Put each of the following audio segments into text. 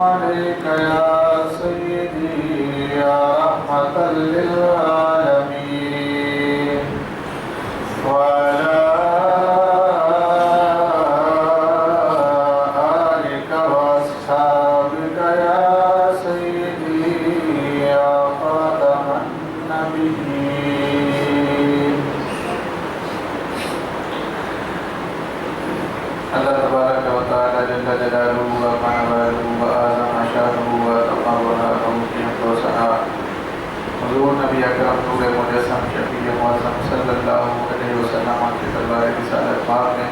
عليك يا سيدي يا رحمة للعالمين وعلى آلك وأصحابك يا سيدي يا خاتم النبيين. اللہ تبارک و تعالی جل جلالہ و کمالہ و اعظم شانہ و تقربہ کی حمد و ثنا حضور نبی اکرم نور مجسم شفیع معظم صلی اللہ علیہ وسلم کی دربار رسالت پاک میں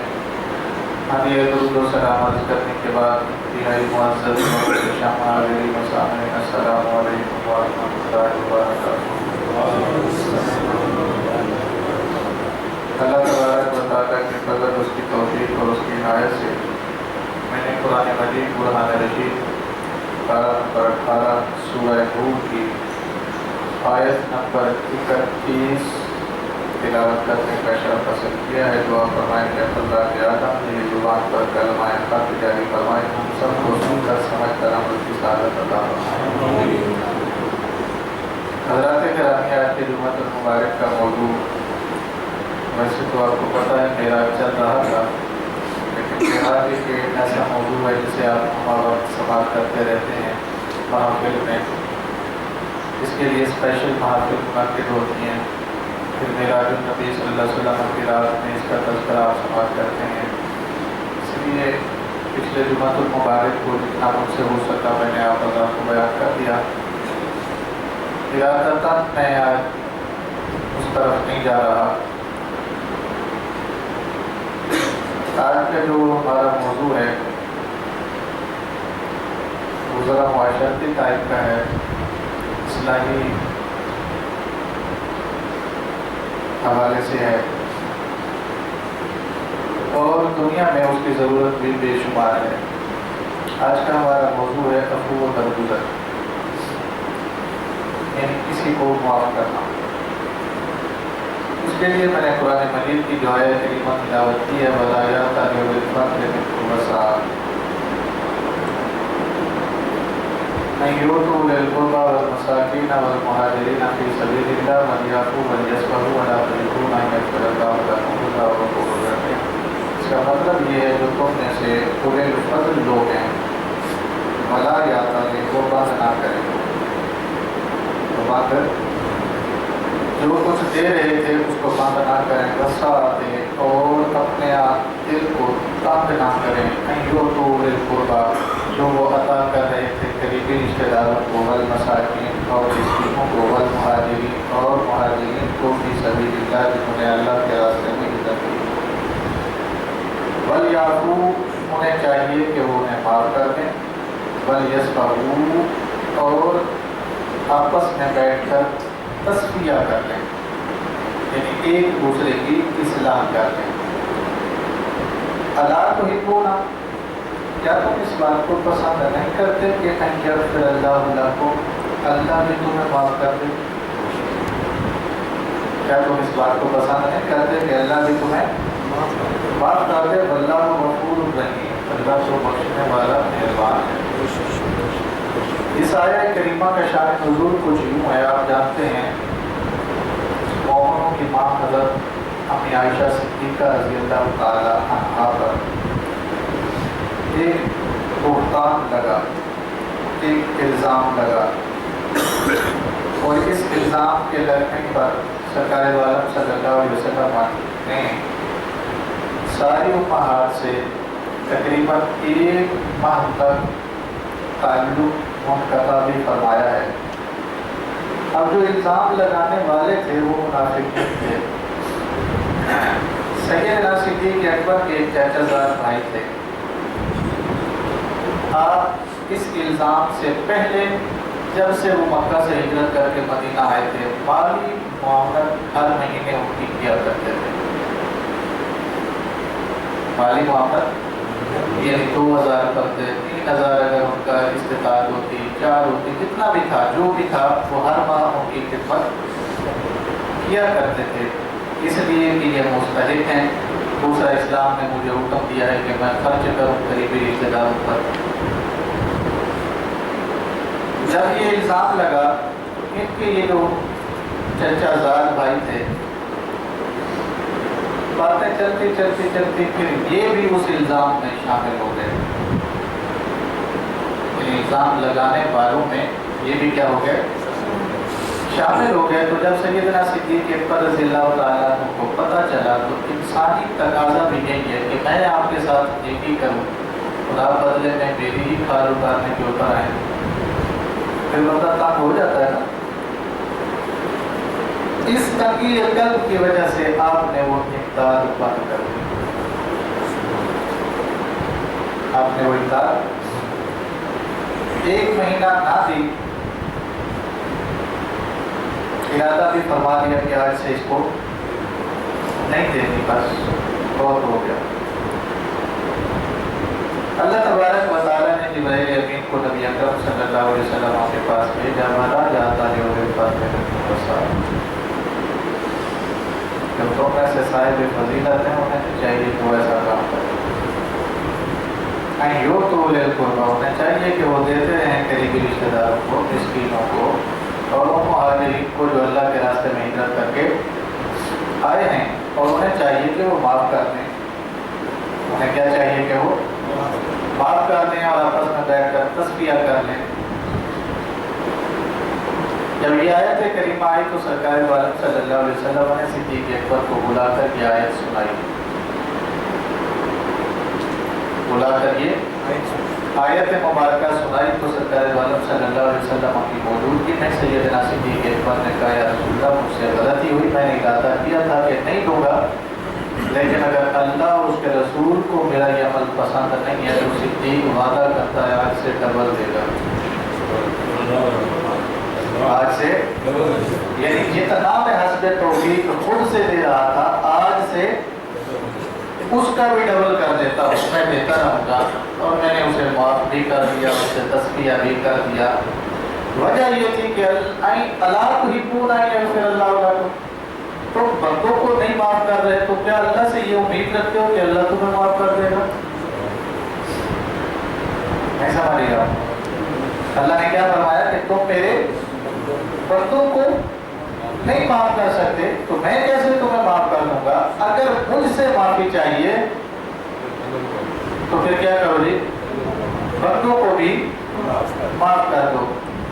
ہدیہ درود و سلام عرض کرنے کے بعد انتہائی معزز محترم حاضرین و سامعین، السلام علیکم ورحمۃ اللہ وبرکاتہ۔ اللہ تبارک و تعالیٰ کے فضل، اس کی توفیق اور اس کی عنایت سے میں نے قرآن مجید برہان رشید پارہ نمبر 18 سورہ نور کی آیت نمبر 31 تلاوت کرنے کا شرف حاصل کیا ہے۔ دعا فرمائیں کہ اللہ کے آدم میری زبان پر کلمہ حق جاری فرمائیں، ہم سب کو سن کر سمجھ کر عمل کی سعادت عطا فرمائیں۔ حضرات گرامی، آج کے جمعہ المبارک کا موضوع ویسے تو آپ کو پتہ ہے میرا چل رہا تھا، لیکن معراج ایک ایسا موضوع ہے جسے آپ ہر وقت سماعت کرتے رہتے ہیں محافل میں، اس کے لیے اسپیشل محافل منعقد ہوتی ہیں، پھر معراج النبی صلی اللہ علیہ وسلم کی رات میں اس کا تذکرہ آپ سماعت کرتے ہیں۔ اس لیے پچھلے جمعہ المبارک کو جتنا مجھ سے ہو سکا میں نے آپ حضرات کو بیان کر دیا۔ ارادتاً میں آج اس طرف نہیں جا رہا۔ آج کا جو ہمارا موضوع ہے وہ ذرا معاشرتی ٹائپ کا ہے، اصلاحی حوالے سے ہے، اور دنیا میں اس کی ضرورت بھی بے شمار ہے۔ آج کا ہمارا موضوع ہے عفو و درگزر، یعنی کسی کو معاف کرنا۔ اس کے لیے میں نے قرآن مجید کی جو آیت کریمہ تلاوت کی ہے، وَلَا يَأْتَلِ أُولِي الْفَضْلِ مِنكُمْ وَالسَّعَةِ أَن يُؤْتُوا أُولِي الْقُرْبَى وَالْمَسَاكِينَ وَالْمُهَاجِرِينَ فِي سَبِيلِ اللَّهِ وَلْيَعْفُوا وَلْيَصْفَحُوا وَلَا تُحِبُّونَ أَن يَغْفِرَ اللَّهُ لَكُمْ وَاللَّهُ غَفُورٌ رَحِيمٌ۔ اس کا مطلب یہ ہے جو تم میں سے اولي الفضل لوگ ہیں، وَلَا يَأْتَلِ وہ بند نہ کریں، جو کچھ دے رہے تھے اس کو بند نہ کریں، وَالسَّعَةِ اور اپنے دل کو تنگ نہ کریں، أَن يُؤْتُوا أُولِي الْقُرْبَى جو وہ عطا کر رہے تھے قریبی رشتہ داروں کو، والمساکین اور مسکینوں کو، والمہاجرین اور مہاجرین کو، فی سبیل اللہ جنہوں نے اللہ کے راستے میں ہجرت کی، ولیعفوا انہیں چاہیے کہ وہ انہیں معاف کر دیں، ولیصفحوا اور آپس میں بیٹھ کر تصفیہ کر لیں، یعنی ایک دوسرے کی اصلاح کر لیں۔ الا تحبون کیا تم اس بات کو پسند نہیں کرتے کہ ان یغفر اللہ لکم اللہ بھی تمہیں معاف کر دے؟ کیا تم اس بات کو پسند نہیں کرتے کہ اللہ بھی تمہیں معاف کر دے؟ واللہ غفور رحیم، اللہ تو بخشنے والا مہربان ہے۔ اس آیہ کریمہ کا شان نزول کچھ یوں ہے، آپ جانتے ہیں مومنوں کی ماں حضرت امی عائشہ صدیقہ رضی اللہ تعالی عنہا پر ایک بہتان لگا، ایک الزام لگا، اور اس الزام کے لگنے پر سرکار عالم صلی اللہ علیہ وسلم نے ساری امہات سے تقریباً 1 ماہ تک تعلق منقطع بھی فرمایا ہے۔ اب جو الزام لگانے والے تھے وہ منافق تھے۔ سیدنا صدیق اکبر کے ایک چچا زاد بھائی تھے۔ آپ اس الزام سے پہلے جب سے وہ مکہ سے ہجرت کر کے مدینہ آئے تھے، مالی معاملات ہر مہینے ان کی کیا کرتے تھے۔ مالی معاملات یعنی 2000 کرتے، 3000 اگر ان کا استطاعت ہوتی، 4 ہوتی، جتنا بھی تھا، جو بھی تھا وہ ہر ماہ ان کی خدمت کیا کرتے تھے، اس لیے کہ یہ مستحق ہیں۔ دوسرا، اسلام نے مجھے حکم دیا ہے کہ میں خرچ کروں قریبی رشتہ داروں پر۔ جب یہ الزام لگا ان کے یہ جو چچا زاد بھائی تھے، باتیں چلتی چلتی چلتی پھر یہ بھی اس الزام میں شامل ہو گئے، الزام لگانے والوں میں یہ بھی کیا ہو گئے، شامل ہو گئے۔ تو جب سیدنا صدیق اکبر رضی اللہ تعالیٰ عنہ کو پتہ چلا تو انسانی تقاضا بھی یہی ہے کہ میں آپ کے ساتھ نیکی کروں اور آپ بدلے میں میری ہی کھال اتارنے کے اوپر آئیں، پھر بندہ تنگ ہو جاتا ہے نا۔ اس تنگی قلب کی وجہ سے آپ نے وہ امداد بند کر دی، آپ نے وہ امداد 1 مہینہ نہ دی، ارادہ بھی فرما دیا کہ آج سے اس کو نہیں دینی، بس بہت ہو گیا۔ اللہ تبارک و تعالیٰ نے جبرائیل امین کو نبی اکرم صلی اللہ علیہ وسلم کے پاس بھیجا، مانا جاتا ہے اور پاس میں جب تم ایسے صاحب فضیلت ہیں انہیں چاہیے کہ وہ ایسا کام کرے، یوں تو قربا انہیں چاہیے کہ وہ دیتے رہیں قریبی رشتہ داروں کو، مسکینوں کو اور ان مہاجرین کو جو اللہ کے راستے میں ہجرت کر کے آئے ہیں، اور انہیں چاہیے کہ وہ معاف کر دیں، انہیں کیا چاہیے کہ وہ معاف کر دیں اور آپس میں بیٹھ کر تصفیہ کر لیں۔ جب یہ آیت کریمہ آئی تو سرکار دو عالم صلی اللہ علیہ وسلم نے صدیق اکبر کو بلا کر یہ آیت سنائی، بلا کر یہ آیت مبارکہ سنائی تو سرکار دو عالم صلی اللہ علیہ وسلم کی موجودگی میں سیدنا صدیق اکبر نے کہا، یا رسول اللہ مجھ سے غلطی ہوئی، میں نے ارادہ کیا تھا کہ نہیں دوں گا، لیکن اگر اللہ اور اس کے رسول کو میرا یہ عمل پسند نہیں ہے تو صدیق وعدہ کرتا ہے آج سے ڈبل دے گا، آج سے یعنی جتنا میں حسب توفیق خود سے دے رہا تھا آج سے اس کا بھی ڈبل کر دیتا ہوں، میں دیتا رہوں گا۔ اور میں نے اسے معاف بھی کر دیا، اسے تصفیہ بھی کر دیا۔ وجہ یہ تھی کہ اللہ تحبون ان یغفر اللہ لکم، تم بندوں کو نہیں معاف کر رہے تو کیا اللہ سے یہ امید رکھتے ہو کہ اللہ تمہیں معاف کر دے گا؟ نہیں سمجھ گا؟ اللہ نے کیا فرمایا کہ تم میرے بندوں کو نہیں معاف کر سکتے تو میں کیسے تمہیں معاف کر دوں گا؟ اگر مجھ سے معافی چاہیے تو پھر کیا کرو جی، بندوں کو بھی معاف کر دو۔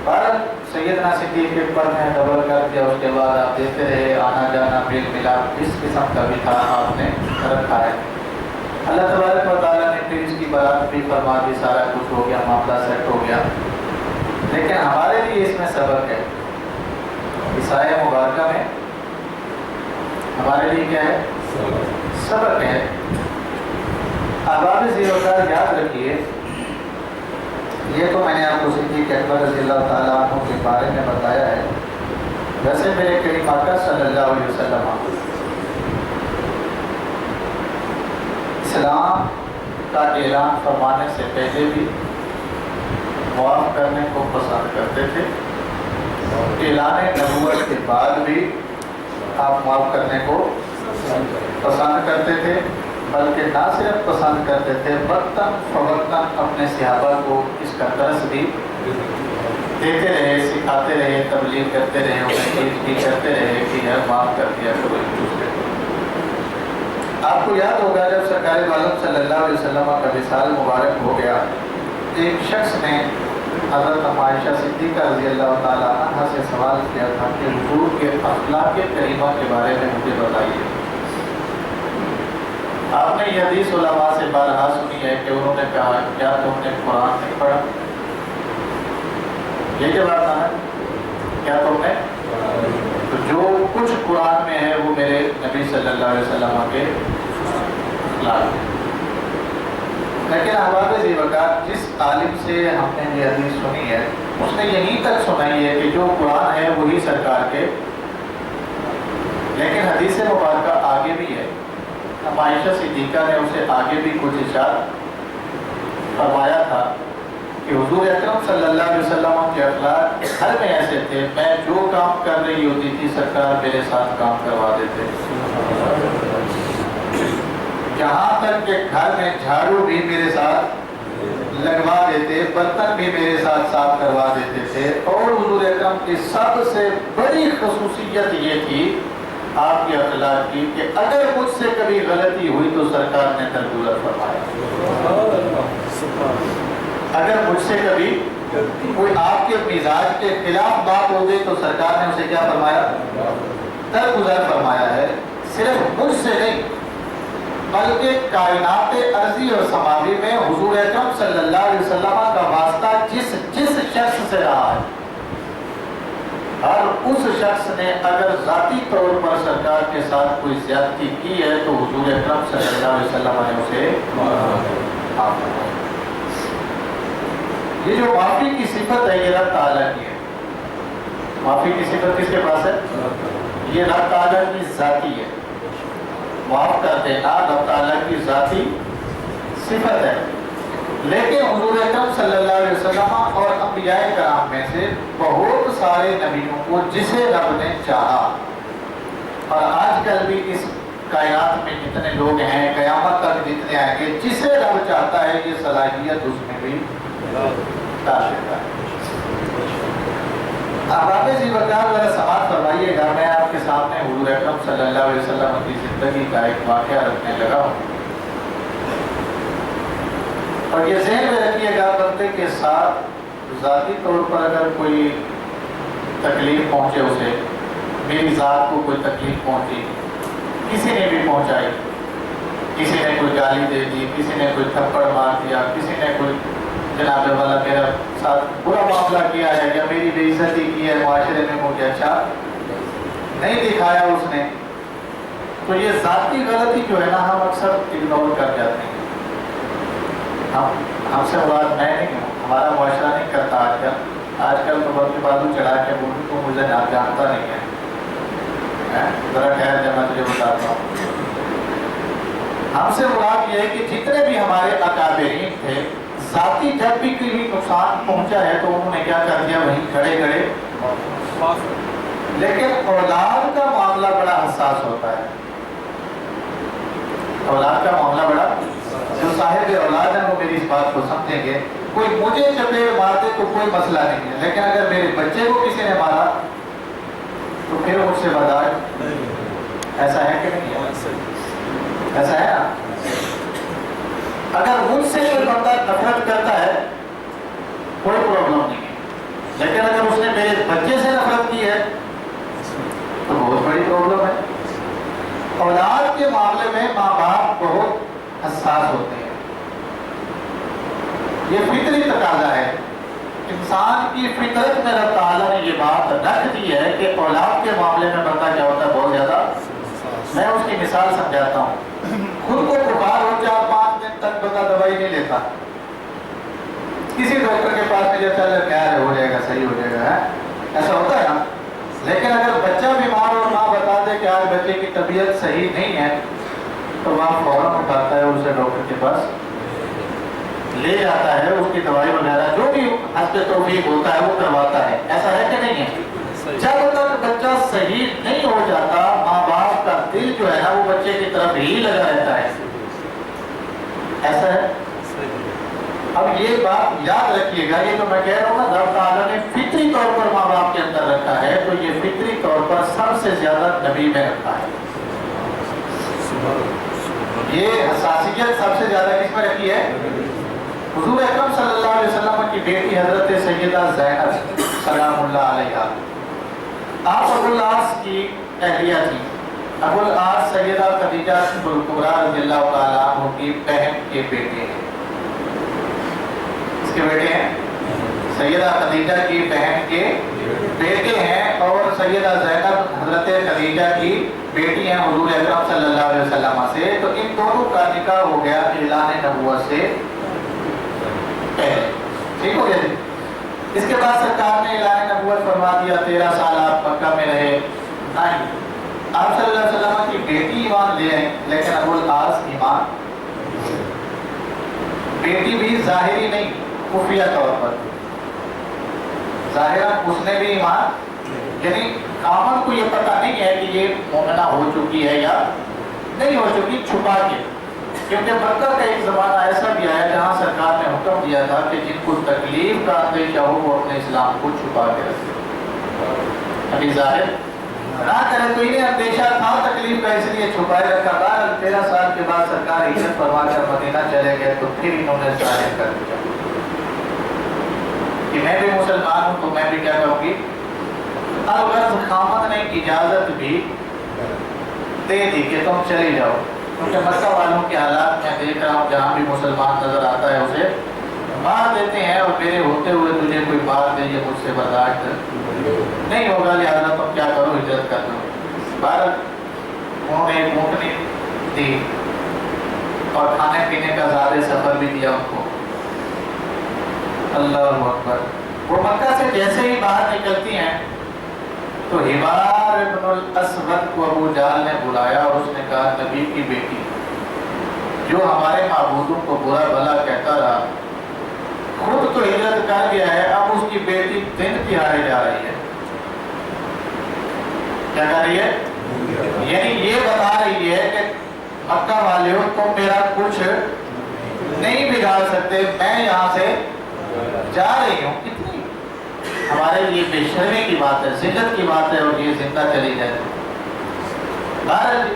بہرحال سیدنا صدیق اکبر نے ڈبل کر دیا، اس کے بعد آپ دیکھتے رہے آنا جانا میل ملاپ اس قسم کا بھی تھا آپ نے رکھا ہے۔ اللہ تبارک و تعالیٰ نے پھر اس کی برات بھی فرما دی، سارا کچھ ہو گیا، معاملہ سیٹ ہو گیا۔ لیکن ہمارے لیے اس میں سبق ہے، اس آیت مبارکہ میں ہمارے لیے کیا ہے؟ سبق ہے۔ احباب ذیوکار یاد رکھیے، یہ تو میں نے آپ کو صدیق اکبر رضی اللہ تعالیٰ عنہ کے بارے میں بتایا ہے، ویسے میرے کریم آقا صلی اللہ علیہ وسلم اسلام کا اعلان فرمانے سے پہلے بھی معاف کرنے کو پسند کرتے تھے، اعلان نبوت کے بعد بھی آپ معاف کرنے کو پسند کرتے تھے، بلکہ نہ صرف پسند کرتے تھے، وقتاً فوقتاً اپنے صحابہ کو اس کا درس بھی دیتے رہے، سکھاتے رہے، تبلیغ کرتے رہے، انہیں چیز بھی کرتے رہے کہ یار معاف کر دیا کرو ایک دوسرے کو۔ آپ کو یاد ہوگا جب سرکار عالم صلی اللہ علیہ وسلم کا وصال مبارک ہو گیا، ایک شخص نے حضرت عائشہ صدیقہ رضی اللہ تعالیٰ عنہ سے سوال کیا تھا کہ حضور کے اخلاق کریمہ کے بارے میں مجھے بتائیے۔ آپ نے یہ حدیث علماء سے بارہا سنی ہے کہ انہوں نے کہا کیا تم نے قرآن نہیں پڑھا؟ یہ جواب تھا نا، کیا تم نے؟ تو جو کچھ قرآن میں ہے وہ میرے نبی صلی اللہ علیہ وسلم کے اخلاق ہے۔ لیکن احباب ذیوکار جس عالم سے ہم نے یہ حدیث سنی ہے اس نے یہیں تک سنائی ہے کہ جو قرآن ہے وہی سرکار کے، لیکن حدیث مبارکہ آگے بھی ہے۔ عائشہ صدیقہ نے اسے آگے بھی کچھ ارشاد فرمایا تھا کہ حضور اکرم صلی اللہ علیہ وسلم کے اخلاق ہر میں ایسے تھے، میں جو کام کر رہی ہوتی تھی سرکار میرے ساتھ کام کروا دیتے، یہاں تک کہ گھر میں جھاڑو بھی میرے ساتھ لگوا دیتے، برتن بھی میرے ساتھ صاف کروا دیتے تھے. اور حضور اکرم کی سب سے بڑی خصوصیت یہ تھی آپ کے اخلاق کی کہ اگر مجھ سے کبھی غلطی ہوئی تو سرکار نے درگزر فرمایا. اگر مجھ سے کبھی کوئی آپ کے مزاج کے خلاف بات ہو گئی تو سرکار نے اسے کیا فرمایا؟ درگزر فرمایا ہے. صرف مجھ سے نہیں بلکہ کائنات ارضی اور سماوی میں حضور اکرم صلی اللہ علیہ وسلم کا واسطہ جس شخص سے رہا ہے، اور اس شخص نے اگر ذاتی طور پر سرکار کے ساتھ کوئی زیادتی کی ہے تو حضور اکرم صلی اللہ علیہ وسلم نے اسے معاف فرمایا. یہ جو معافی کی صفت ہے یہ رب تعالیٰ کی ہے. معافی کی صفت کس کے پاس ہے؟ یہ رب تعالیٰ کی ذاتی ہے. معاف کر دینا رب تعالیٰ کی ذاتی صفت ہے. لیکن حضور اکرم صلی اللہ علیہ وسلم اور انبیاء کرام میں سے بہت سارے نبیوں کو جسے رب نے چاہا، اور آج کل بھی اس کائنات میں جتنے لوگ ہیں قیامت تک جتنے آئیں گے، جسے رب چاہتا ہے یہ صلاحیت اس میں بھی ڈال دیتا ہے. اب آپ جی وقار ذرا سماعت فرمائیے گا. میں آپ کے سامنے حضور اکرم صلی اللہ علیہ وسلم کی زندگی کا ایک واقعہ رکھنے لگا ہوں، اور یہ ذہن میں رکھیے گا بندے کے ساتھ ذاتی طور پر اگر کوئی تکلیف پہنچے، اسے میری ذات کو کوئی تکلیف پہنچی، کسی نے بھی پہنچائی، کسی نے کوئی گالی دے دی، کسی نے کوئی تھپڑ مار دیا، کسی نے کوئی جناب والا میرا ساتھ برا معاملہ کیا ہے یا میری بے عزتی کی ہے معاشرے میں، مجھے اچھا نہیں دکھایا اس نے، تو یہ ذاتی غلطی جو ہے نا ہم اکثر اگنور کر جاتے ہیں. ہم سے مراد میں نہیں ہوں، ہمارا معاشرہ نہیں کرتا آج کل تو بہت بازو چڑھا کے بولوں تو مجھے آپ جانتا نہیں ہے. ذرا ٹھہر جب میں تجھے بتاتا ہوں. ہم سے مراد یہ ہے کہ جتنے بھی ہمارے اکابرین تھے، ذاتی جب بھی کوئی نقصان پہنچا ہے تو انہوں نے کیا کر دیا؟ وہیں کھڑے کھڑے. لیکن اولاد کا معاملہ بڑا حساس ہوتا ہے. اولاد کا معاملہ بڑا، جو صاحب اولاد ہیں وہ میری اس بات کو سمجھیں گے. کوئی مجھے چپیڑ مارتے تو کوئی مسئلہ نہیں ہے، لیکن اگر میرے بچے کو کسی نے مارا تو پھر مجھ سے برداشت. ایسا ہے کہ نہیں ہے؟ ایسا ہے نا. اگر مجھ سے کوئی بندہ نفرت کرتا ہے کوئی پرابلم نہیں ہے، لیکن اگر اس نے میرے بچے سے نفرت کی ہے تو بہت بڑی پرابلم ہے. اولاد کے معاملے میں ماں باپ بہت حساس ہوتے ہیں. یہ فطری تقاضا ہے. انسان کی فطرت میں رب تعالیٰ نے یہ بات رکھ دی ہے کہ اولاد کے معاملے میں بندہ کیا ہوتا ہے؟ بہت زیادہ. میں اس کی مثال سمجھاتا ہوں. خود کو بخار ہو 4-5 دن تک بندہ دوائی نہیں لیتا، کسی ڈاکٹر کے پاس نہیں جاتا ہے، کیا ہے ہو جائے گا، صحیح ہو جائے گا، ایسا ہوتا ہے نا. لیکن اگر بچہ بیمار اور ماں بتا دے کہ آج بچے کی طبیعت صحیح نہیں ہے تو وہاں فوراً اٹھاتا ہے، اسے ڈاکٹر کے پاس لے جاتا ہے، اس کی دوائی وغیرہ جو بھی حسب توفیق ہوتا ہے وہ کرواتا ہے. ایسا ہے کہ نہیں ہے؟ جب تک بچہ صحیح نہیں ہو جاتا ماں باپ کا دل جو ہے نا وہ بچے کی طرف ہی لگا رہتا ہے. ایسا ہے. اب یہ بات یاد رکھیے گا، یہ تو میں کہہ رہا ہوں نا رب تعالیٰ نے فطری طور پر ماں باپ کے اندر رکھا ہے، تو یہ فطری طور پر سب سے زیادہ نبی میں رکھا ہے. یہ حساسیت سب سے زیادہ کس میں رکھی ہے؟ حضور اکرم صلی اللہ علیہ وسلم کی بیٹی حضرت سیدہ زینب سلام اللہ علیہا، آپ ابو العاص کی اہلیہ تھی. ابو العاص سیدہ خدیجہ کبریٰ رضی اللہ تعالیٰ عنہ کی بہن کے بیٹے ہیں. اس کے بیٹے ہیں سیدہ خدیجہ کی بہن کے بیٹے ہیں، اور سیدہ زینب حضرت خدیجہ کی بیٹی ہیں حضور اکرم صلی اللہ علیہ وسلم سے. تو ان دونوں کا نکاح ہو گیا اعلان نبوت سے پہلے. ٹھیک ہو گیا. اس کے بعد سرکار نے اعلان نبوت فرما دیا، 13 سال آپ مکہ میں رہے. نہیں، آپ صلی اللہ علیہ وسلم کی بیٹی ایمان لے آئے، لیکن ابو العاص ایمان، بیٹی بھی ظاہری نہیں خفیہ طور پر، ظاہراً اس نے بھی ایمان، یعنی خاوند کو یہ پتہ نہیں ہے کہ یہ مومنہ ہو چکی ہے یا نہیں ہو چکی، چھپا کے. کیونکہ مکہ کا ایک زمانہ ایسا بھی آیا جہاں سرکار نے حکم دیا تھا کہ جن کو تکلیف کا اندیشہ ہو وہ اپنے اسلام کو چھپا کے رکھے، ابھی ظاہر نہ کرے۔ تو انہیں اندیشہ تھا تکلیف کا، اس لیے چھپائے رکھا۔ 13 سال کے بعد سرکار ہجرت فرما کر مدینہ چلے گئے تو پھر انہوں نے ظاہر کر دیا کہ میں بھی مسلمان ہوں، تو میں بھی کیا کہوں گی۔ الغرض خامد نے اجازت بھی دے دی کہ تم چلے جاؤ، کیونکہ مکہ والوں کے حالات میں دیکھ رہا ہوں جہاں بھی مسلمان نظر آتا ہے اسے مار دیتے ہیں، اور میرے ہوتے ہوئے تجھے کوئی مار دے یہ مجھ سے برداشت نہیں ہوگا، لہٰذا تم کیا کرو ہجرت کر دو۔ بہرحال انہوں نے ایک اونٹنی دی اور کھانے پینے کا زیادہ سفر بھی دیا ان کو۔ اللہ اکبر۔ وہ مکہ سے جیسے ہی باہر نکلتی ہیں تو حبار ابن الاسود کو ابو جہل نے بلایا اور اس نے کہا نبی کی بیٹی جو ہمارے معبودوں کو برا بھلا کہتا رہا، خود تو ہجرت کر گیا ہے، اب اس کی بیٹی دن تہاڑے جا رہی ہے۔ کیا کر رہی ہے؟ یعنی یہ بتا رہی ہے کہ مکہ والے ہو تم میرا کچھ نہیں بگاڑ سکتے، میں یہاں سے جا رہی ہوں۔ کتنی ہمارے لیے بے شرمی کی بات ہے، ذلت کی بات ہے، اور یہ زندہ چلی جائے۔ بہرحال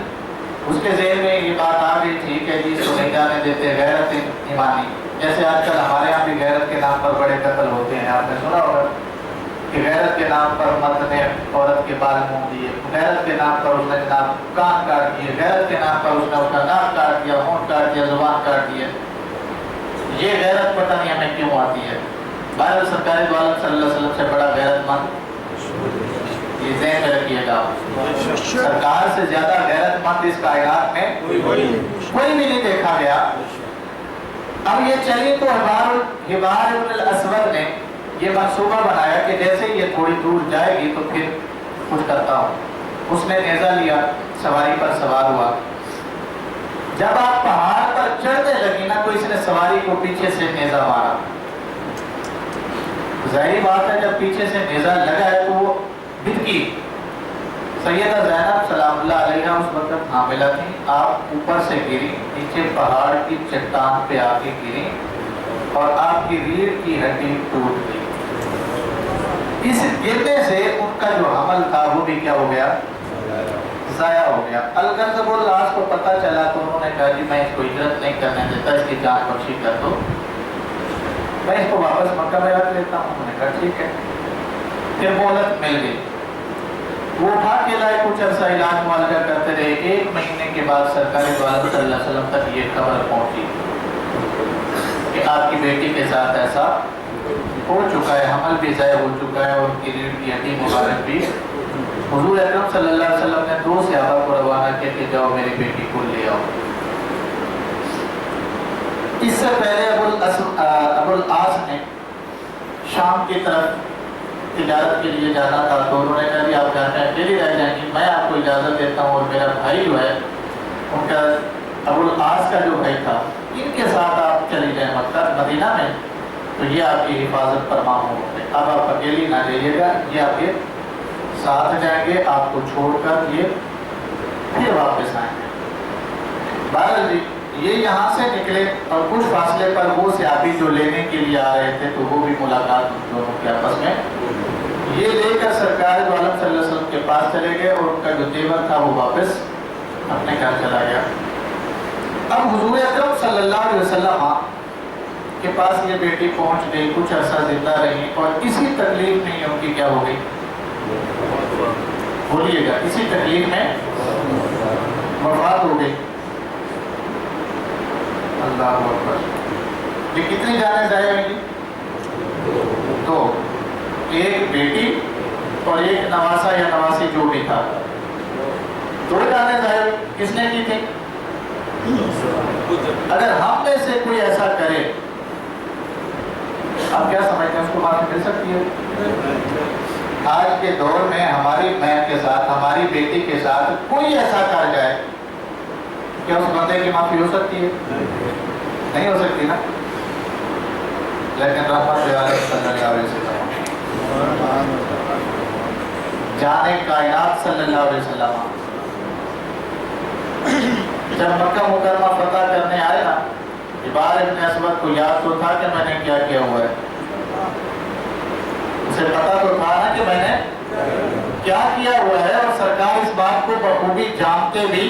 اس کے ذہن میں یہ بات آ گئی تھی کہ جی اس کو نہیں جانے دیتے، غیرت ایمانی۔ جیسے آج کل ہمارے یہاں بھی غیرت کے نام پر بڑے قتل ہوتے ہیں، آپ نے سنا ہوگا کہ غیرت کے نام پر مرد نے عورت کے بال مونڈ دیے، غیرت کے نام پر اس نے جناب کان کاٹ دیے، غیرت کے نام پر اس نے اس کا ناک کاٹ دیا، ہونٹ کاٹ دیا، زبان کاٹ دیا۔ یہ غیرت پتہ نہیں ہمیں کیوں آتی ہے۔ بہرحال سرکار دو عالم صلی اللہ علیہ وسلم سے بڑا غیرت مند، یہ ذہن میں رکھیے گا، سرکار سے زیادہ غیرت مند اس کائنات میں کوئی بھی نہیں دیکھا گیا۔ اب یہ چلی تو حبار ابن الاسود نے یہ منصوبہ بنایا کہ جیسے یہ تھوڑی دور جائے گی تو پھر کچھ کرتا ہوں۔ اس نے نیزہ لیا، سواری پر سوار ہوا۔ جب آپ پہاڑ پر چڑھنے لگی نا تو اس نے سواری کو پیچھے سے نیزہ مارا۔ ظاہری بات ہے جب پیچھے سے نیزہ لگا ہے تو وہ بھٹکی۔ سیدہ زینب سلام اللہ علیہا اس وقت حاملہ تھی، آپ اوپر سے گری، نیچے پہاڑ کی چٹان پہ آ کے گری اور آپ کی ریڑھ کی ہڈی ٹوٹ گئی۔ اس گرنے سے ان کا جو حمل تھا وہ بھی کیا ہو گیا؟ ضائع ہو گیا۔ الغرض ابو العاص کو پتہ چلا تو انہوں نے کہا جی میں اس کو ہجرت نہیں کرنے دیتا، اس کی جان بخشی کر دو، میں اس کو واپس مکہ میں رکھ لیتا ہوں۔ انہوں نے کہا ٹھیک ہے۔ پھر مہلت مل گئی، وہ اٹھا کے لائے، کچھ عرصہ علاج معالجہ کرتے رہے۔ 1 مہینے کے بعد سرکار دو عالم صلی اللہ علیہ وسلم تک یہ خبر پہنچی کہ آپ کی بیٹی کے ساتھ ایسا ہو چکا ہے، حمل بھی ضائع ہو چکا ہے اور ان کی ریڑھ کی ہڈی مبارک بھی۔ حضور اکرم صلی اللہ علیہ وسلم نے 2 صحابہ کو روانہ کیا کہ جاؤ میری بیٹی کو لے آؤ۔ اس سے پہلے ابو العاص نے شام کی طرف تجارت کے لیے جانا تھا تو انہوں نے کہا کہ آپ گھر میں اکیلی رہ جائیں گی، میں آپ کو اجازت دیتا ہوں، اور میرا بھائی جو ہے ان کا ابو العاص کا جو بھائی تھا ان کے ساتھ آپ چلی جائیں مکہ مدینہ میں، تو یہ آپ کی حفاظت پر مامور ہوتے۔ اب آپ اکیلی نہ جائیے گا، یہ آپ کے ساتھ جائیں گے، آپ کو چھوڑ کر یہ پھر واپس آئیں گے۔ بہرحال یہ یہاں سے نکلے اور کچھ فاصلے پر وہ صحابی جو لینے کے لیے آ رہے تھے تو وہ بھی ملاقات دونوں کے آپس میں، یہ لے کر سرکار دو عالم صلی اللہ علیہ وسلم کے پاس چلے گئے اور ان کا جو زیور تھا وہ واپس اپنے گھر چلا گیا۔ اب حضور اکرم صلی اللہ علیہ وسلم کے پاس یہ بیٹی پہنچ گئی، کچھ عرصہ زندہ رہی اور اسی تکلیف میں ان کی کیا ہو گئی؟ بولیے گا، اسی تکلیف میں وفات ہو گئی۔ اللہ اکبر۔ یہ کتنی جانیں ضائع ہوئی؟ 2، ایک بیٹی اور ایک نواسا یا نواسی جو بھی تھا، 2 جانیں ضائع ہوئی۔ کس نے کی تھی؟ اگر ہم میں سے کوئی ایسا کرے آپ کیا سمجھتے ہیں اس کو معافی مل سکتی ہے؟ آج کے دور میں ہماری بہن کے ساتھ، ہماری بیٹی کے ساتھ کوئی ایسا کر جائے، کیا اس بندے کی معافی ہو سکتی ہے؟ نہیں ہو سکتی نا۔ لیکن رحمت علیہ صلی اللہ علیہ وسلم، جان کائنات صلی اللہ علیہ وسلم جب مکہ مکرمہ فتح کرنے آئے نا، حبار ابن اسود کو یاد تو تھا کہ میں نے کیا کیا ہوا ہے، اسے پتا تو تھا نا کہ میں نے کیا کیا ہوا ہے، اور سرکار اس بات کو بخوبی جانتے بھی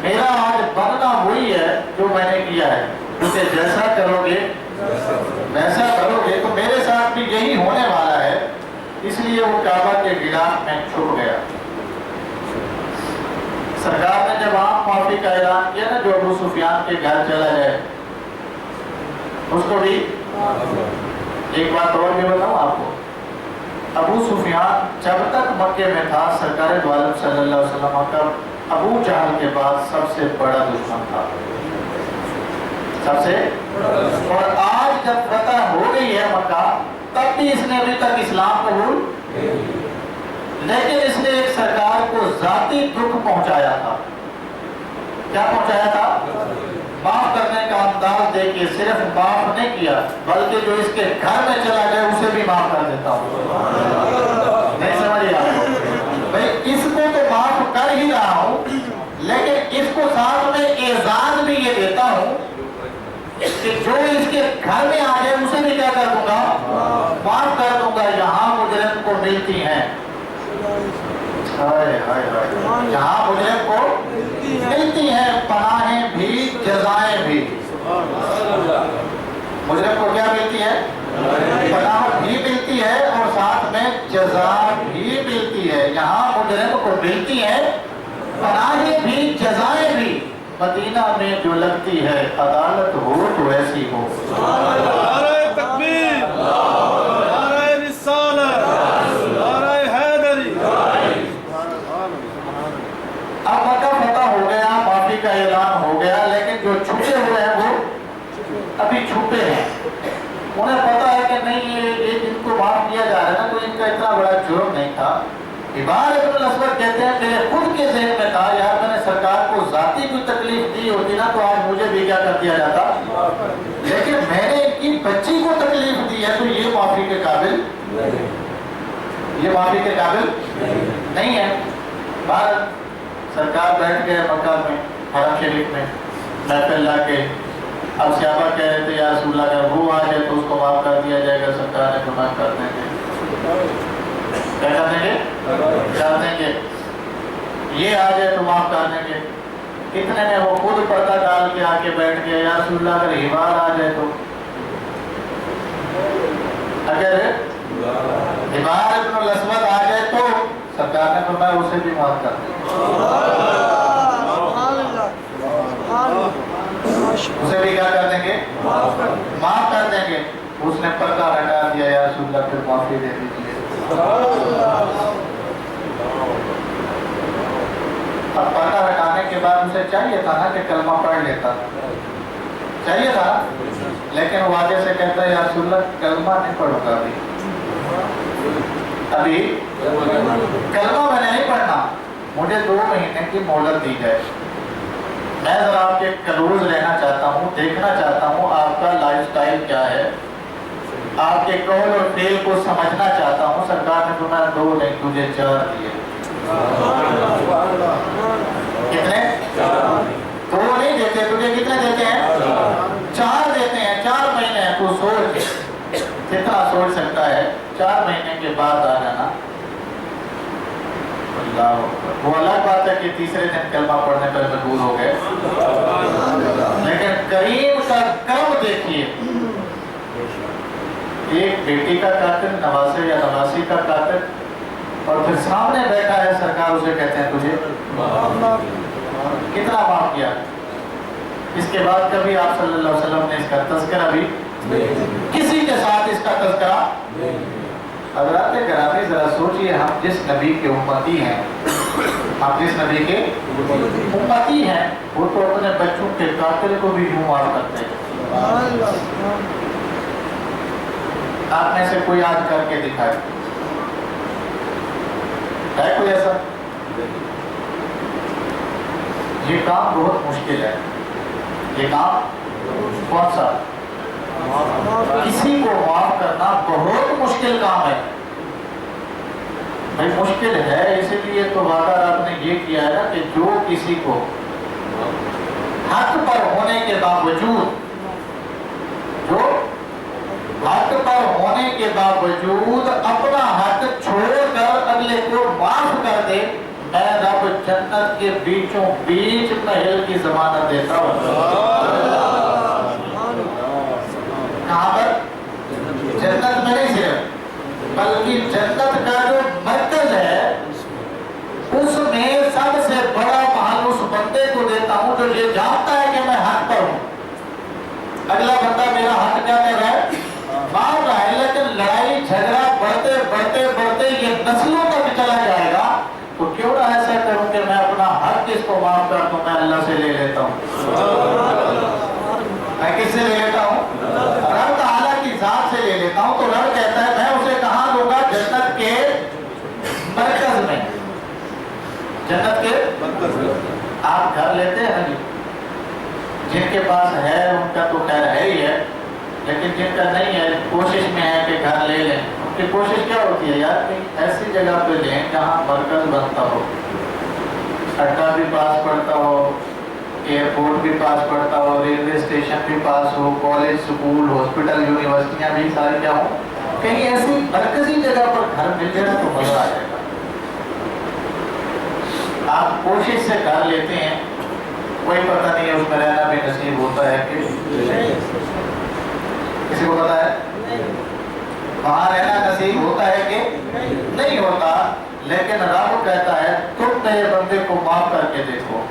میرا آج بننا وہی ہے جو میں نے کیا ہے، کیونکہ جیسا کرو گے ویسا کرو گے تو میرے ساتھ بھی یہی ہونے والا ہے، اس لیے وہ کعبہ کے غلاف میں چھپ گیا۔ سرکار نے جب عام معافی کا اعلان کیا نا، جو ابو سفیان کے گھر چلا جائے اس کو بھی ایک بات اور بھی بتاؤں آپ کو، ابو سفیان جب تک مکے میں تھا سرکار دو عالم صلی اللہ علیہ وسلم کا ابو جہل کے بعد سب سے بڑا دشمن تھا، سب سے، اور آج جب فتح ہو گئی ہے مکہ تب بھی اس نے ابھی تک اسلام قبول، لیکن اس نے ایک سرکار کو ذاتی دکھ پہنچایا تھا۔ کیا پہنچایا تھا؟ معاف کرنے کا انداز دے کے صرف معاف نہیں کیا بلکہ جو اس کے گھر میں چلا گیا اسے بھی معاف کر دیتا ہوں۔ نہیں سمجھے آپ؟ بھائی اس کو تو معاف کر ہی رہا ہوں، لیکن اس کو ساتھ میں اعزاز بھی یہ دیتا ہوں کہ جو اس کے گھر میں آ جائے اسے بھی کیا کر دوں گا؟ معاف کر دوں گا۔ یہاں مجرم کو ملتی ہیں، یہاں مجرم کو ملتی ہیں پناہیں بھی جزائیں بھی۔ مجرم کو کیا ملتی ہے؟ پناہ بھی ملتی ہے اور ساتھ میں جزا بھی ملتی ہے۔ یہاں مجرم کو ملتی ہے پناہیں بھی جزائیں بھی، مدینہ میں جو لگتی ہے عدالت ہو تو ایسی ہو۔ نعرہ تکبیر، نعرہ رسالت، نعرہ حیدری۔ اب مکہ فتح ہو گیا، معافی کا اعلان ہو گیا، لیکن جو چھپے ہوئے ہیں وہ ابھی چھپے ہیں۔ انہیں پتا ہے کہ نہیں یہ جن کو معاف کیا جا رہا ہے نا، کوئی ان کا اتنا بڑا جرم نہیں تھا۔ حبار ابن الاسود کہتے ہیں میرے خود کے ذہن میں تھا یار میں نے سرکار کو ذاتی کوئی تکلیف دی ہوتی نا تو آج مجھے بھی کیا کر دیا جاتا، لیکن میں نے ان کی بچی کو تکلیف دی ہے تو یہ معافی کے قابل، یہ معافی کے قابل نہیں ہے۔ بعد سرکار بیٹھ گئے مکہ میں حرم شریف میں محفل لا کے، اب صحابہ کہہ رہے تھے یا رسول اللہ اگر وہ آ جائے تو اس کو معاف کر دیا جائے گا، سرکار نے گناہ کر دیں گے، کیا کر دیں گے؟ کر دیں گے، یہ آ جائے تو معاف کر دیں گے۔ اتنے میں وہ خود پردہ ڈال کے آ کے بیٹھ گیا، یا رسول اللہ اگر حبار آ جائے تو، اگر حبار ابن الاسود آ جائے تو سرکار نے فرمایا اسے بھی معاف کر دیں، اسے بھی کیا کر دیں گے؟ معاف کر دیں گے۔ اس نے پردہ ہٹا دیا، یا رسول اللہ پھر معافی دے دیجیے۔ اب پردہ ہٹانے کے بعد اسے چاہیے تھا نا کہ کلمہ پڑھ لیتا، چاہیے تھا، لیکن وہ آگے سے کہتا ہے یا رسول اللہ کلمہ نہیں پڑھوں گا ابھی کلمہ میں نہیں پڑھنا، مجھے 2 مہینے کی مہلت دی جائے، میں ذرا آپ کے کلوز رہنا چاہتا ہوں، دیکھنا چاہتا ہوں آپ کا لائف سٹائل کیا ہے، آپ کے قول اور فعل کو سمجھنا چاہتا ہوں۔ سرکار نے فرمایا 2 نہیں تجھے 4 دیے۔ کتنے؟ 2 نہیں دیتے، تجھے کتنے دیتے ہیں؟ 4 دیتے ہیں۔ 4 مہینے ہیں، تو سوچ کتنا سوچ سکتا ہے، 4 مہینے کے بعد آ جانا۔ وہ الگ بات ہے کہ تیسرے دن کلمہ پڑھنے پر مجبور ہو گئے، لیکن کریم کا کرم دیکھیے، ایک بیٹی کا قاتل، نواسے یا نواسی کا قاتل، اور پھر سامنے بیٹھا ہے سرکار اسے کہتے ہیں تجھے کتنا معاف کیا۔ اس کے بعد کبھی آپ صلی اللہ علیہ وسلم نے اس کا تذکرہ بھی کسی کے ساتھ اس کا تذکرہ۔ حضرات گرامی ذرا سوچئے، ہم جس نبی کے امتی ہیں، ہم جس نبی کے امتی ہیں، وہ تو اپنے بچوں کے قاتل کو بھی یوں معاف کرتے ہیں۔ آپ میں سے کوئی آج کر کے دکھائے، ہے کوئی ایسا؟ یہ کام بہت مشکل ہے۔ یہ کام کون سا؟ کسی کو معاف کرنا بہت مشکل کام ہے بھائی، مشکل ہے، اسی لیے تو وعدہ آپ نے یہ کیا ہے نا کہ جو کسی کو حق پر ہونے کے باوجود، جو حق پر ہونے کے باوجود اپنا حق چھوڑ کر اگلے کو معاف کر دے، میں رب جنت کے بیچوں بیچ محل کی ضمانت دیتا ہوں۔ کہاں پر؟ جنت میں نہیں صرف، بلکہ جنت کا جو مرکز ہے اس میں سب سے بڑا محل اس بندے کو دیتا ہوں جو یہ جانتا ہے کہ میں حق پر ہوں۔ اگلا بندہ میرا حق کیا کر رہا ہے؟ مار رہا ہے، لیکن لڑائی جھگڑا بڑھتے بڑھتے بڑھتے یہ نسلوں تک چلا جائے گا، تو کیوں نہ ایسا کروں کہ میں اپنا حق اس کو معاف کر دوں، میں اللہ سے لے لیتا ہوں۔ میں کس سے لے لیتا ہوں؟ رب تعالیٰ کی ذات سے لے لیتا ہوں۔ تو رب کہتا ہے میں اسے کہاں دوں گا؟ جنت کے مرکز میں۔ جنت کے مرکز میں آپ گھر لیتے ہیں نا، جن کے پاس ہے ان کا تو خیر ہے ہی ہے، لیکن جن کا نہیں ہے کوشش میں ہے کہ گھر لے لیں۔ ان کی کوشش کیا ہوتی ہے یار کہ ایسی جگہ پہ لیں جہاں مرکز بنتا ہو، اڈا بھی پاس پڑتا ہو، ایئرپورٹ بھی پاس پڑتا ہو، ریلوے اسٹیشن بھی پاس ہو، کالج سکول ہاسپٹل یونیورسٹیاں بھی ساری کیا ہوں، کہیں ایسی مرکزی جگہ پر گھر مل جائے تو مزہ آ جائے گا۔ آپ کوشش سے گھر لیتے ہیں، کوئی پتہ نہیں ہے اس میں رہنا بھی نصیب ہوتا ہے کہ کسی کو پتا ہے وہاں رہنا نصیب ہوتا ہے کہ نہیں ہوتا، لیکن رب کہتا ہے تم میرے بندے کو معاف کر کے دیکھو،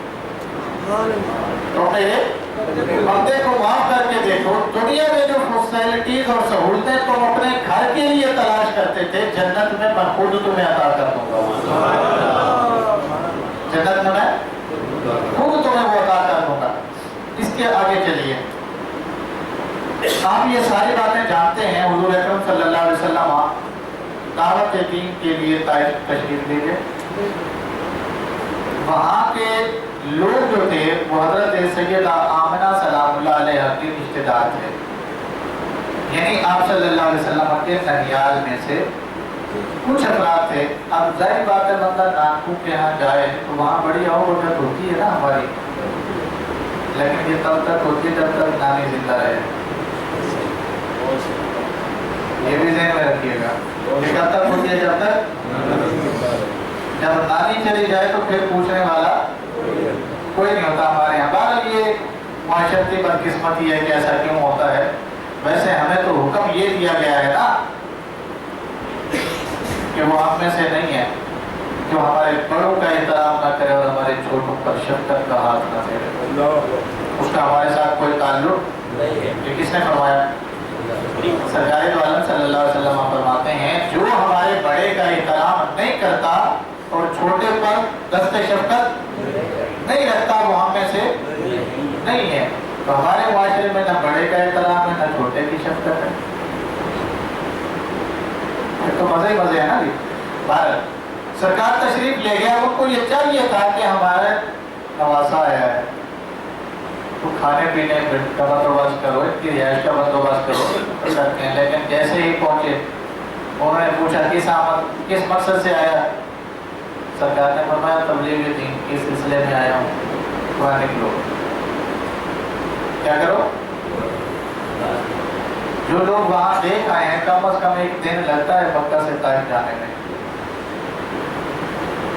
تم میرے بندے کو معاف کر کے دیکھو۔ دنیا میں جو فیسلٹیز اور سہولتیں تم اپنے گھر کے لیے تلاش کرتے تھے، جنت میں میں خود تمہیں عطا کر دوں گا۔ جنت میں میں خود تمہیں وہ عطا کر دوں گا۔ اس کے آگے چلیے، آپ یہ ساری باتیں جانتے ہیں۔ حضور اکرم صلی اللہ علیہ وسلم دعوت دین کے لیے طائف تشریف لے گئے۔ وہاں کے لوگ جو تھے وہ حضرت سیدہ آمنہ سلام اللہ علیہ کے رشتے دار تھے، یعنی آپ صلی اللہ علیہ وسلم کے ننیال میں سے کچھ افراد تھے۔ اب ظاہر بات ہے بندہ نانکو کے ہاں جائے تو وہاں بڑی عورت ہوتی ہے نا ہماری، لیکن یہ تب تک ہوتی جب تک نانی زندہ رہے۔ یہ بھی ذہن میں رکھیے گا، یہ کب تک ہوتی ہے؟ جب تک جب نانی چلی جائے تو پھر پوچھنے والا کوئی نہیں ہوتا ہمارے یہاں۔ بہرحال یہ معاشرتی بدقسمتی ہے کہ ایسا کیوں ہوتا ہے۔ ویسے ہمیں تو حکم یہ دیا گیا ہے نا کہ وہ ہم میں سے نہیں ہے جو ہمارے بڑوں کا احترام نہ کرے اور ہمارے چھوٹوں پر شفقت کا ہاتھ نہ پھیرے، اس کا ہمارے ساتھ کوئی تعلق نہیں ہے۔ یہ کس نے فرمایا؟ سرکار دو عالم صلی اللہ علیہ وسلم فرماتے ہیں جو ہمارے بڑے کا احترام نہیں کرتا اور چھوٹے پر دست شفقت نہیں رکھتا وہ ہم میں سے نہیں ہے۔ تو ہمارے معاشرے میں نہ بڑے کا احترام ہے نہ چھوٹے کی شفقت ہے، تو مزے ہی مزے ہے نا جی۔ بھارت سرکار تشریف لے گیا، ان کو یہ چاہیے تھا کہ ہمارے نواسا ہے تو کھانے پینے کا بندوبست کرو، ان کی رہائش کا بندوبست کرو، کرتے ہیں۔ لیکن جیسے ہی پہنچے انہوں نے پوچھا کس مقصد سے آیا؟ سرکار نے فرمایا تبلیغ دین کے سلسلے میں آیا ہوں، وہاں نکلو۔ کیا کرو؟ جو لوگ وہاں دیکھ آئے ہیں کم از کم ایک دن لگتا ہے مکہ سے طائف جانے میں،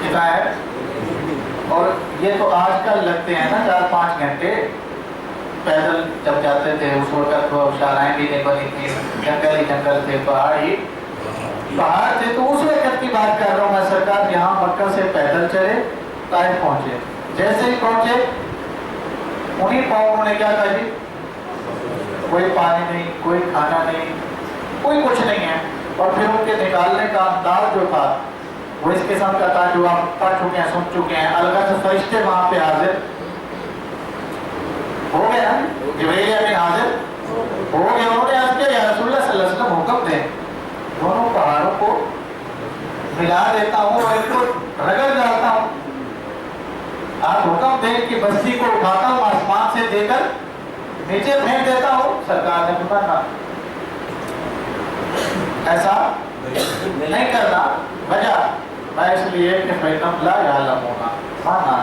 کتنا ہے؟ اور یہ تو آج کل لگتے ہیں نا 4-5 گھنٹے پیدل جب جاتے تھے، اس وقت وہ شاہراہیں بھی نہیں بنی تھی، جنگل ہی جنگل تھے، پہاڑ ہی پہاڑ تھے۔ تو اس وقت کی بات کر رہا ہوں میں، سرکار یہاں مکہ سے پیدل چلے طائف پہنچے۔ جیسے ہی پہنچے انہیں پاؤں انہوں نے کیا کہا جی؟ کوئی پانی نہیں، کوئی کھانا نہیں، کوئی کچھ نہیں ہے۔ اور پھر ان کے نکالنے کا انداز جو تھا وہ اس قسم کا تھا جو آپ پڑھ چکے ہیں، سن چکے ہیں۔ الگ سے فرشتے وہاں پہ حاضر ہو گئے نا، جبرائیل امین حاضر ہو گئے۔ انہوں نے عرض کیا یا رسول اللہ صلی اللہ علیہ وسلم حکم دیں دونوں پہاڑوں کو ملا دیتا ہوں اور ان کو رگڑ ڈالتا ہوں، آپ حکم دیں کہ بستی کو اٹھاتا ہوں آسمان سے دے کر نیچے پھینک دیتا ہوں۔ سرکار نے فرمایا ایسا نہیں کرنا، وجہ میں اس لیے کہ فیتم لا یعلمون مانا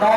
9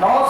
9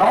9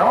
9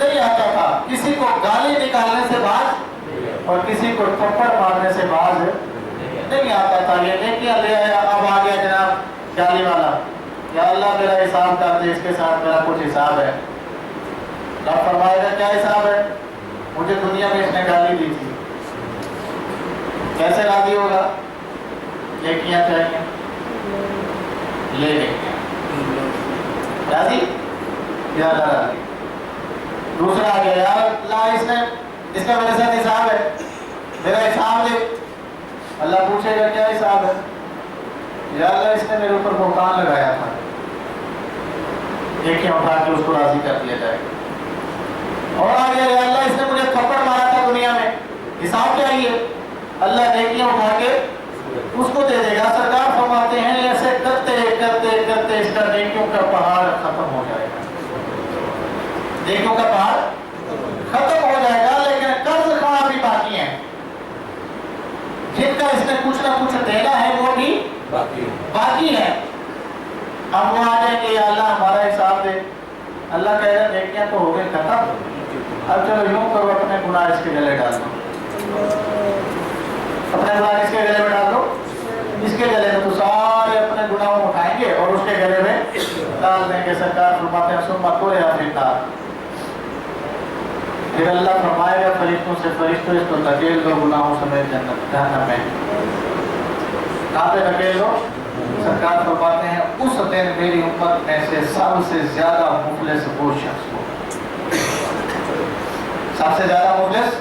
نہیں آتا تھا، کسی کو گالی نکالنے سے باز اور کسی کو تھپڑ مارنے سے باز نہیں آتا تھا. یہ نیکیاں لے آیا. اب آ گیا جناب گالی والا. یا اللہ میرا حساب کر دے، اس کے ساتھ میرا کچھ حساب ہے. رب فرمائے گا کیا حساب ہے؟ مجھے دنیا میں اس نے گالی دی تھی. کیسے راضی ہوگا؟ نیکیاں چاہیے لے لیں گے. راضی یا اللہ راضی. دوسرا آ گیا یار اللہ اس کا میرے ساتھ حساب ہے، میرا حساب دے. اللہ پوچھے گا کیا حساب ہے؟ یا اللہ اس نے میرے اوپر بہتان لگایا تھا. نیکیاں اٹھا کے اس کو راضی کر دیا جائے گا. اور آ گیا یا اللہ اس نے مجھے تھپڑ مارا تھا دنیا میں، حساب چاہیے. اللہ نیکیاں اٹھا کے اس کو دے دے گا. سرکار فرماتے ہیں ایسے کرتے کرتے کرتے اس کا نیکیوں کا پہاڑ ختم ہو جائے گا. نیکیوں کا پہاڑ ختم ہو جائے گا، لیکن قرض خواہ بھی باقی ہیں. جن کا اس نے کچھ نہ کچھ دینا ہے وہ بھی باقی ہے. اب وہ آ جائیں گے یا اللہ ہمارا حساب دے. اللہ کہے گا نیکیاں تو ہو گئی ختم، اب چلو یوں کرو اپنے گناہ اس کے گلے ڈال دو. اپنے گناہ اس کے گلے میں ڈال دو. اس کے گلے میں تو سارے اپنے گناہوں اٹھائیں گے اور اس کے گلے میں ڈال دیں گے. سرکار فرماتے ہیں سن مت یا پھر پھر اللہ فرمائے گا فرشتوں سے فرشتوں اس کو دھکیل دو گناہوں سمیت جہنم میں. کہاں پہ دھکیل دو؟ سرکار فرماتے ہیں اس دن میری امت میں سے سب سے زیادہ مفلس وہ شخص ہوگا. سب سے زیادہ مفلس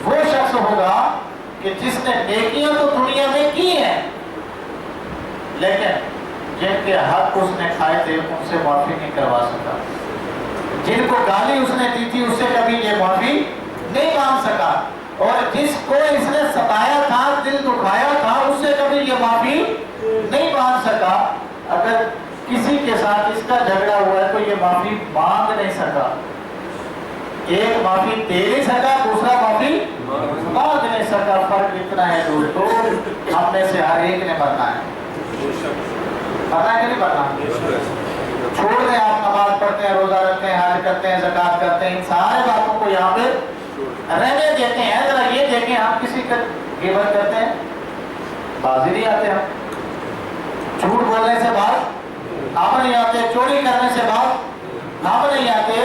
وہ شخص ہوگا کہ جس نے نیکیاں تو دنیا میں کی ہیں لیکن جن کے حق اس نے کھائے تھے ان سے معافی نہیں کروا سکا. جن کو گالی اس نے دی تھی اس سے کبھی یہ معافی نہیں مانگ سکا. اور جس کو اس نے ستایا تھا، دل دکھایا تھا، اس سے کبھی یہ معافی نہیں مانگ سکا. اگر کسی کے ساتھ اس کا جھگڑا ہوا ہے تو یہ معافی مانگ نہیں سکا. ایک معافی دے نہیں سکا، دوسرا معافی مانگ نہیں سکا. فرق اتنا ہے دوستو، ہم میں سے ہر ایک نے بننا ہے. پتا ہے کہ نہیں بننا؟ چھوڑ دیں آپ نماز پڑھتے ہیں، روزہ رکھتے ہیں، حج کرتے ہیں، زکات کرتے ہیں، ان سارے باتوں کو یہاں پہ رہنے دیتے ہیں. ذرا یہ دیکھیں ہم کسی کا غیبت کرتے ہیں بازی نہیں آتے. ہم جھوٹ بولنے سے باز ہم نہیں آتے، چوری کرنے سے باز ہم نہیں آتے،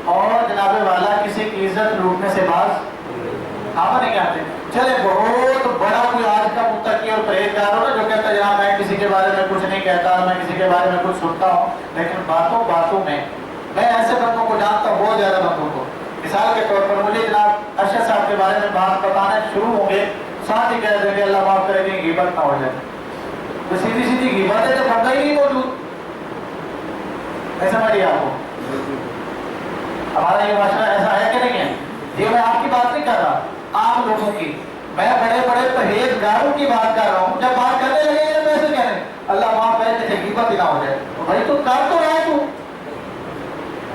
اور جناب والا کسی کی عزت لوٹنے سے باز ہم نہیں آتے. چلے بہت بڑا کوئی آج کا متقی اور پرہیزگار ہو نا جو کہتا ہے جناب میں کسی کے بارے میں کچھ نہیں کہتا، میں کسی کے بارے میں کچھ سنتا ہوں، لیکن باتوں باتوں میں ایسے بندوں کو جانتا ہوں، بہت زیادہ بندوں کو. مثال کے طور پر مجھے جناب ارشد صاحب کے بارے میں بات بتانے شروع ہوں گے، ساتھ ہی کہہ دیں گے اللہ معاف کرے کہ غیبت نہ ہو جائے. تو سیدھی سیدھی غیبت ہے تو بندہ ہی نہیں موجود. ایسا سمجھیے آپ کو ہمارا یہ معاشرہ ایسا ہے کہ نہیں ہے؟ یہ میں آپ کی بات نہیں کر رہا، عام لوگوں کی. میں بڑے بڑے پرہیزگاروں کی بات کر رہا ہوں. جب بات کرنے لگے گا تو ایسے کہہ رہے ہیں اللہ معاف کرے کہ غیبت ہی نہ ہو جائے. تو بھائی تو کر تو رہا ہے تو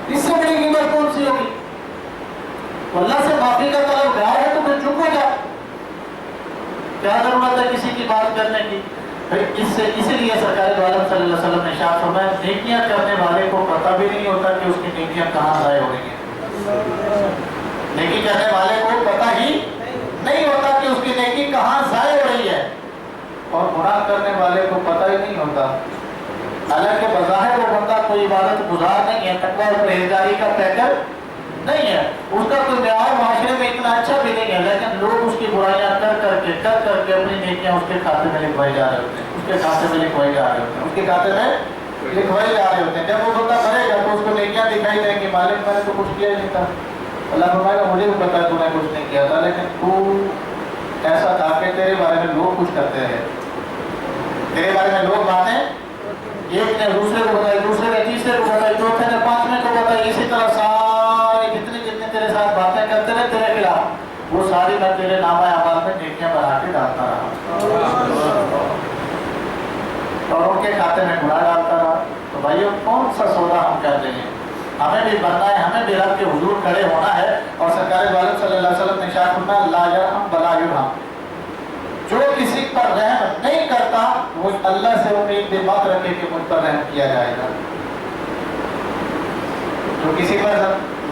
اس سے بڑی غیبت کون سی ہوگی؟ تو اللہ سے معافی کا طلبگار ہے تو پھر چپ ہو جا. کیا ضرورت ہے کسی کی بات کرنے کی؟ اسی لیے سرکار دو عالم صلی اللہ علیہ وسلم نے ارشاد فرمایا نیکیاں کرنے والے کو پتہ بھی نہیں ہوتا کہ اس کی نیکیاں کہاں ضائع ہو رہی ہیں. نیکی کرنے والے کو پتہ ہی نہیں ہوتا کہ اس کی نیکی کہاں ضائع ہو رہی ہے، اور گناہ کرنے والے کو پتہ ہی نہیں ہوتا. حالانکہ بظاہر وہ بندہ کوئی عبادت گزار نہیں ہے، تقویٰ اور پرہیزگاری کا پیکر نہیں ہے، اس کا کوئی معیار معاشرے میں اتنا اچھا بھی نہیں ہے، لیکن لوگ اس کی برائیاں کر کر کے اپنی نیکیاں اس کے کھاتے میں لکھوائی جا رہے ہوتے ہیں، اس کے کھاتے میں لکھوائی جا رہے ہوتے ہیں، اس کے کھاتے میں لکھوائی جا رہے ہوتے ہیں. جب وہ بندہ مرے گا تو اس کو نیکیاں دکھائی دیں گی، مالک میں نے تو کچھ کیا ہی نہیں تھا. اللہ فرمائے گا مجھے بھی پتا ہے تو نے کچھ نہیں کیا تھا، لیکن تو ایسا تھا کہ تیرے بارے میں لوگ کچھ کرتے رہے، تیرے بارے میں لوگ باتیں ایک نے دوسرے کو بتائی، دوسرے نے تیسرے کو بتائی، چوتھے نے پانچویں کو بتائی. اسی طرح سارے جتنے تیرے ساتھ باتیں کرتے رہے تیرے خلاف، وہ ساری میں تیرے نامہ اعمال میں نیکیاں بنا کے ڈالتا رہا اور ان کے کھاتے میں گناہ ڈالتا رہا. تو بھائیو کون سا سودا ہم کرتے ہیں؟ ہمیں بھی بننا ہے، ہمیں بھی رب کے حضور کھڑے ہونا ہے. اور سرکار دو عالم صلی اللہ علیہ وسلم نے ارشاد فرمایا لا یرحم ولا یرحم. جو کسی پر رحم نہیں کرتا وہ اللہ سے امید بھی مت رکھے کہ مجھ پر رحم کیا جائے گا. جو کسی پر